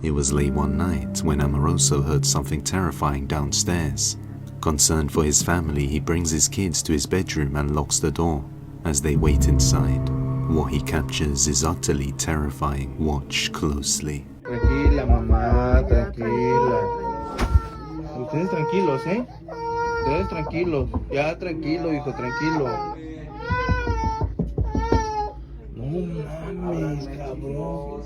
It was late one night when Amoroso heard something terrifying downstairs. Concerned for his family, he brings his kids to his bedroom and locks the door. As they wait inside, what he captures is utterly terrifying. Watch closely. Tranquila, mamá, tranquila. Ustedes tranquilos, ¿eh? Ustedes tranquilos. Ya, tranquilo, hijo, tranquilo. No mames, cabrón.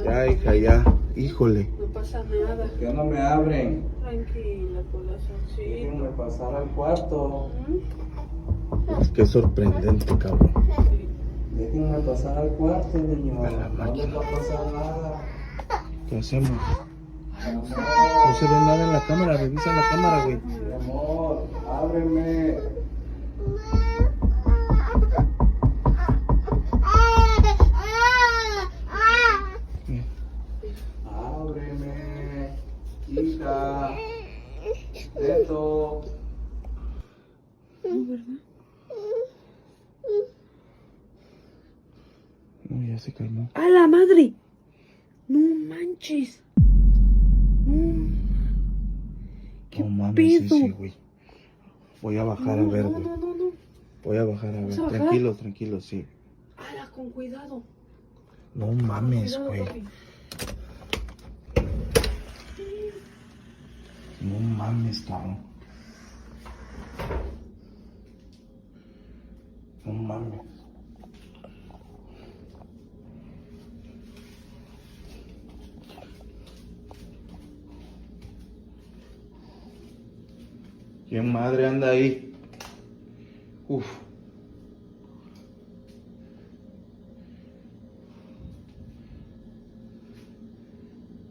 Ya, hija, ya. Híjole. No pasa nada. ¿Por qué no me abren? Tranquila, corazoncito. Déjenme pasar al cuarto. Qué sorprendente, cabrón. Déjenme pasar al cuarto, niño. No les va a pasar nada. ¿Qué hacemos? No se ve nada en la cámara. Revisa la cámara, güey. Mi amor, ábreme. Ábreme, hija. Neto. No, ya se calmó. ¡A la madre! No manches. ¿Qué No mames, pedo? sí, güey. Voy a bajar a ver, güey. No. Voy a bajar a ver. ¿Vas a bajar? Tranquilo, tranquilo, sí. ¡Hala, con cuidado! No mames, Cuidado, güey. papi. No mames, cabrón. No mames. ¿Quién madre anda ahí? Uf.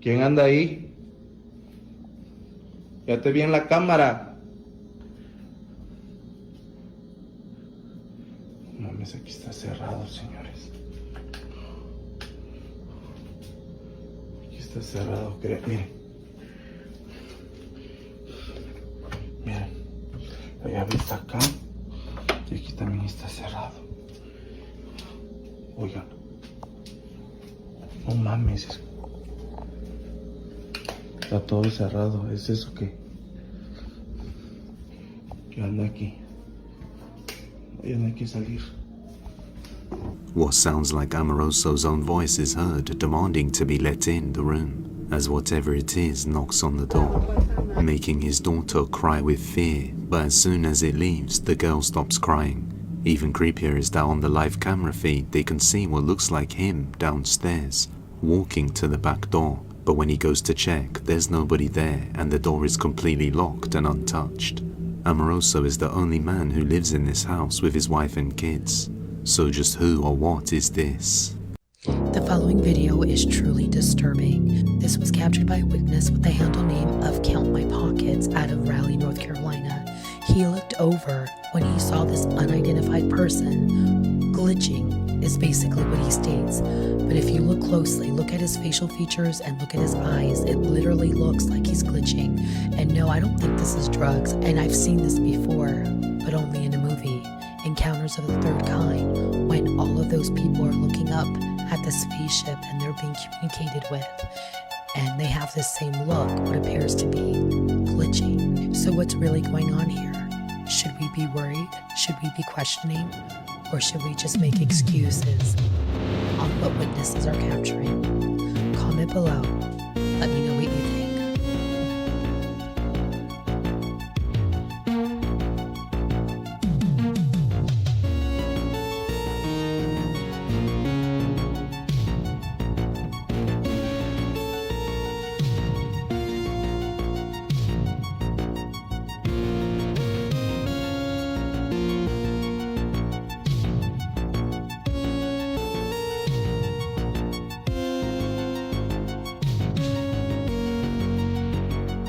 ¿Quién anda ahí? Ya te vi en la cámara. No mames, aquí está cerrado, señores. Aquí está cerrado, creo. Miren. Miren. Lo había visto acá. Y aquí también está cerrado. Oigan. No mames. Está todo cerrado. ¿Es eso qué? ¿Qué anda aquí? Ya no hay que salir. What sounds like Amoroso's own voice is heard, demanding to be let in the room, as whatever it is knocks on the door, making his daughter cry with fear. But as soon as it leaves, the girl stops crying. Even creepier is that on the live camera feed, they can see what looks like him downstairs, walking to the back door. But when he goes to check, there's nobody there and the door is completely locked and untouched. Amoroso is the only man who lives in this house with his wife and kids. So just who or what is this? The following video is truly disturbing. This was captured by a witness with the handle name of Count My Pockets out of Raleigh, North Carolina. He looked over when he saw this unidentified person glitching, is basically what he states. But if you look closely, look at his facial features and look at his eyes, it literally looks like he's glitching. And no, I don't think this is drugs, and I've seen this before, but only in a movie, Encounters of the Third Kind, when all of those people are looking up at the spaceship and they're being communicated with, and they have this same look, what appears to be glitching. So what's really going on here? Should we be worried? Should we be questioning? Or should we just make excuses on what witnesses are capturing? Comment below. Let me know what you think.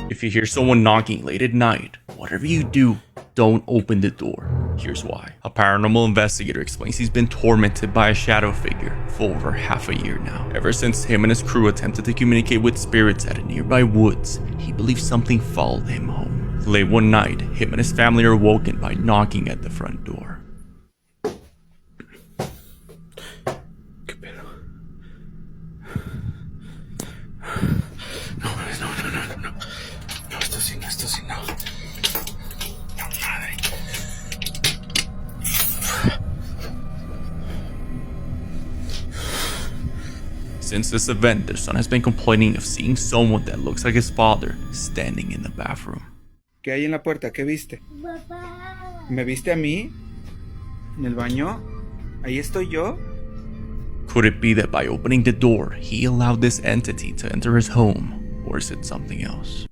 If you hear someone knocking late at night, whatever you do, don't open the door. Here's why. A paranormal investigator explains he's been tormented by a shadow figure for over half a year now. Ever since him and his crew attempted to communicate with spirits at a nearby woods, he believes something followed him home. Late one night, him and his family are woken by knocking at the front door. ¿Qué pedo? Since this event, their son has been complaining of seeing someone that looks like his father standing in the bathroom. ¿Qué hay en la puerta? ¿Qué viste? ¿Me viste a mí? ¿En el baño? ¿Ahí estoy yo? Could it be that by opening the door, he allowed this entity to enter his home, or is it something else?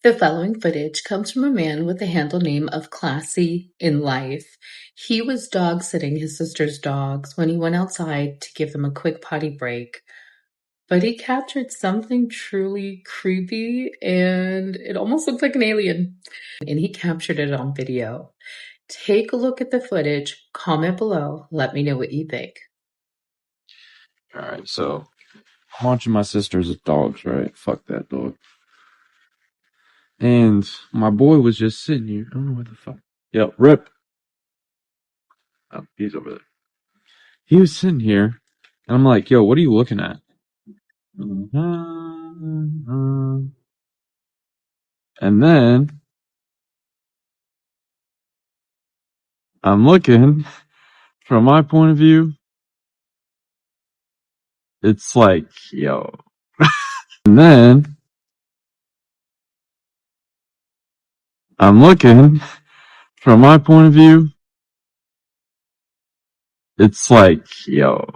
The following footage comes from a man with the handle name of Classy in Life. He was dog sitting his sister's dogs when he went outside to give them a quick potty break. But he captured something truly creepy and it almost looked like an alien. And he captured it on video. Take a look at the footage, comment below, let me know what you think. Alright, so I'm watching my sister's dogs, right? Fuck that dog. And my boy was just sitting here. I don't know what the fuck. Yep, Rip. Oh, he's over there. He was sitting here, and I'm like, yo, what are you looking at? And then I'm looking, from my point of view, it's like, yo. And then I'm looking, from my point of view, it's like, yo.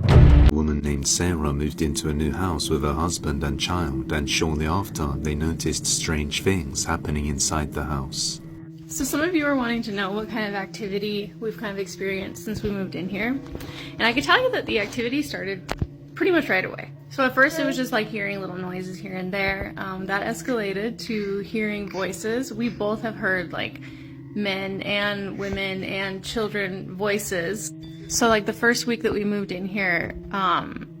A woman named Sarah moved into a new house with her husband and child, and shortly after, they noticed strange things happening inside the house. So some of you are wanting to know what kind of activity we've kind of experienced since we moved in here. And I can tell you that the activity started pretty much right away. So at first it was just like hearing little noises here and there. That escalated to hearing voices. We both have heard like men and women and children voices. So like the first week that we moved in here,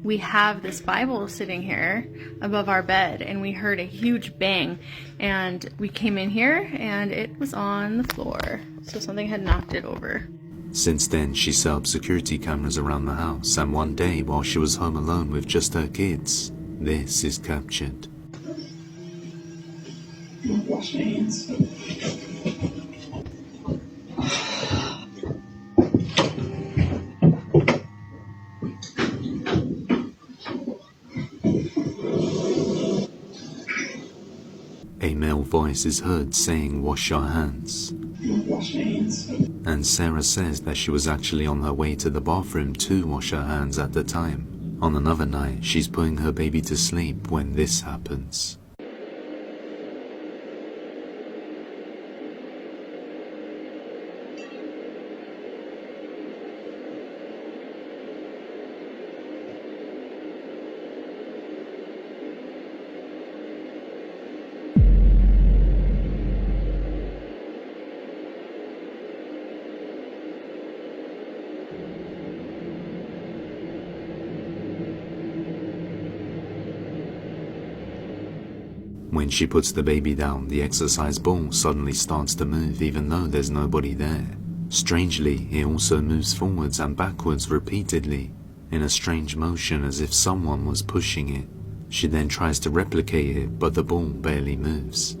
we have this Bible sitting here above our bed and we heard a huge bang and we came in here and it was on the floor. So something had knocked it over. Since then, she set up security cameras around the house, and one day, while she was home alone with just her kids, this is captured. Wash my hands. A male voice is heard saying, "Wash your hands." Wash my hands. And Sarah says that she was actually on her way to the bathroom to wash her hands at the time. On another night, she's putting her baby to sleep when this happens. When she puts the baby down, the exercise ball suddenly starts to move even though there's nobody there. Strangely, it also moves forwards and backwards repeatedly, in a strange motion as if someone was pushing it. She then tries to replicate it, but the ball barely moves.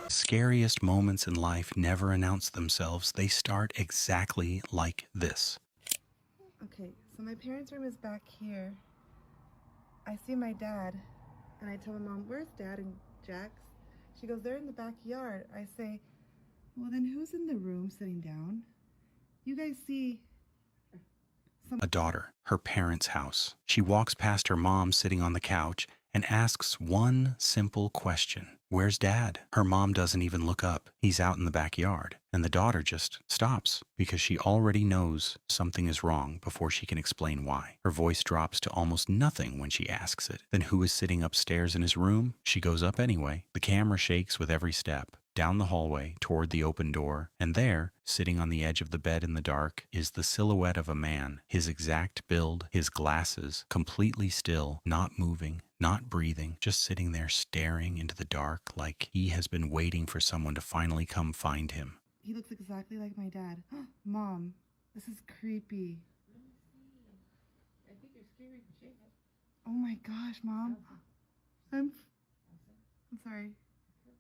Scariest moments in life never announce themselves. They start exactly like this. Okay, so my parents' room is back here. I see my dad, and I tell my mom, "Where's Dad and Jax?" She goes, "They're in the backyard." I say, "Well, then who's in the room sitting down? You guys see A daughter, her parents' house. She walks past her mom sitting on the couch and asks one simple question. Where's Dad? Her mom doesn't even look up. He's out in the backyard. And the daughter just stops because she already knows something is wrong before she can explain why. Her voice drops to almost nothing when she asks it. Then who is sitting upstairs in his room? She goes up anyway. The camera shakes with every step. down the hallway toward the open door, and there, sitting on the edge of the bed in the dark, is the silhouette of a man, his exact build, his glasses, completely still, not moving, not breathing, just sitting there staring into the dark like he has been waiting for someone to finally come find him. He looks exactly like my dad. Mom, this is creepy. Oh my gosh, Mom. I'm sorry.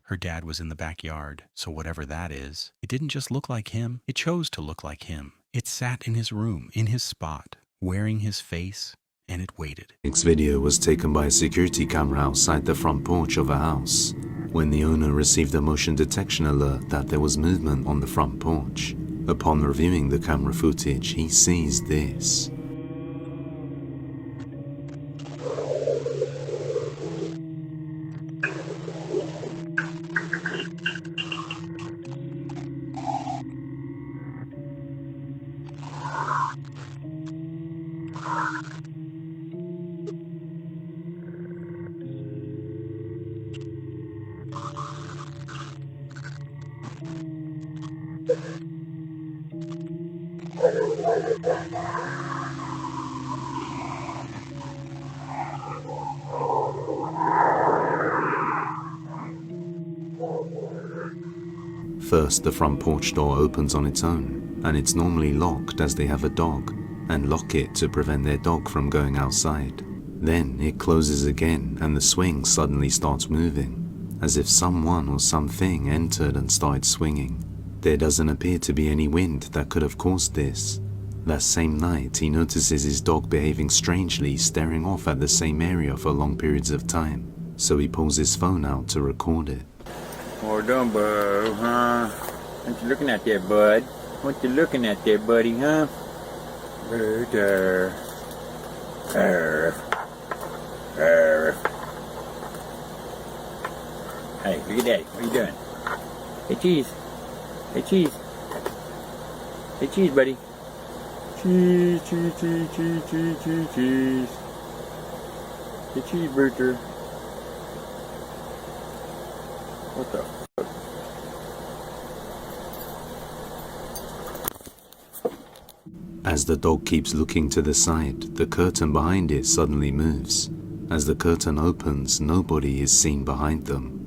Her dad was in the backyard, so whatever that is, it didn't just look like him, it chose to look like him. It sat in his room, in his spot, wearing his face, and it waited. This video was taken by a security camera outside the front porch of a house, when the owner received a motion detection alert that there was movement on the front porch. Upon reviewing the camera footage, he sees this. First, the front porch door opens on its own, and it's normally locked as they have a dog, and lock it to prevent their dog from going outside. Then it closes again and the swing suddenly starts moving, as if someone or something entered and started swinging. There doesn't appear to be any wind that could have caused this. That same night, he notices his dog behaving strangely, staring off at the same area for long periods of time, so he pulls his phone out to record it. Hold on, bud, huh? What you looking at there, bud? What you looking at there, buddy, huh? Bird, Hey, look at Daddy. What are you doing? Hey, Cheese. Hey, Cheese. Hey, Cheese, buddy. Cheese, cheese, cheese, cheese, cheese, cheese, cheese. Hey, cheeseburger. What the fuck? As the dog keeps looking to the side, the curtain behind it suddenly moves. As the curtain opens, nobody is seen behind them.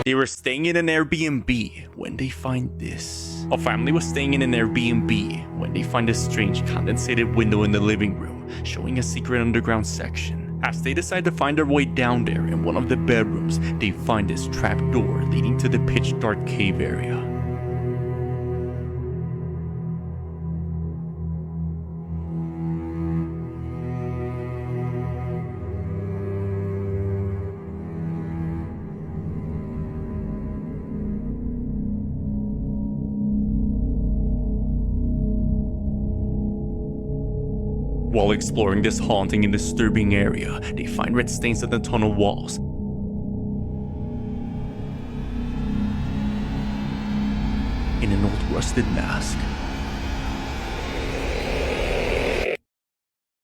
They were staying in an Airbnb when they find this. A family was staying in an Airbnb when they find a strange condensated window in the living room, showing a secret underground section. As they decide to find their way down there in one of the bedrooms, they find this trap door leading to the pitch dark cave area. While exploring this haunting and disturbing area, they find red stains on the tunnel walls. In an old rusted mask.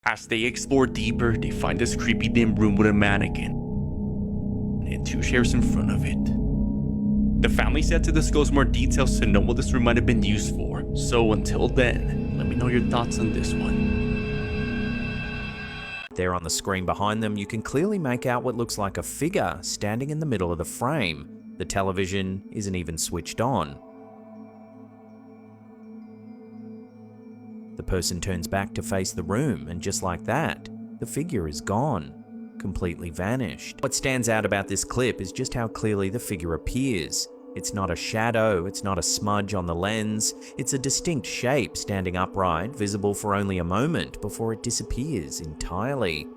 As they explore deeper, they find this creepy dim room with a mannequin and two chairs in front of it. The family said to disclose more details to know what this room might have been used for. So until then, let me know your thoughts on this one. There on the screen behind them, you can clearly make out what looks like a figure standing in the middle of the frame. The television isn't even switched on. The person turns back to face the room, and just like that, the figure is gone, completely vanished. What stands out about this clip is just how clearly the figure appears. It's not a shadow, it's not a smudge on the lens, it's a distinct shape standing upright, visible for only a moment before it disappears entirely.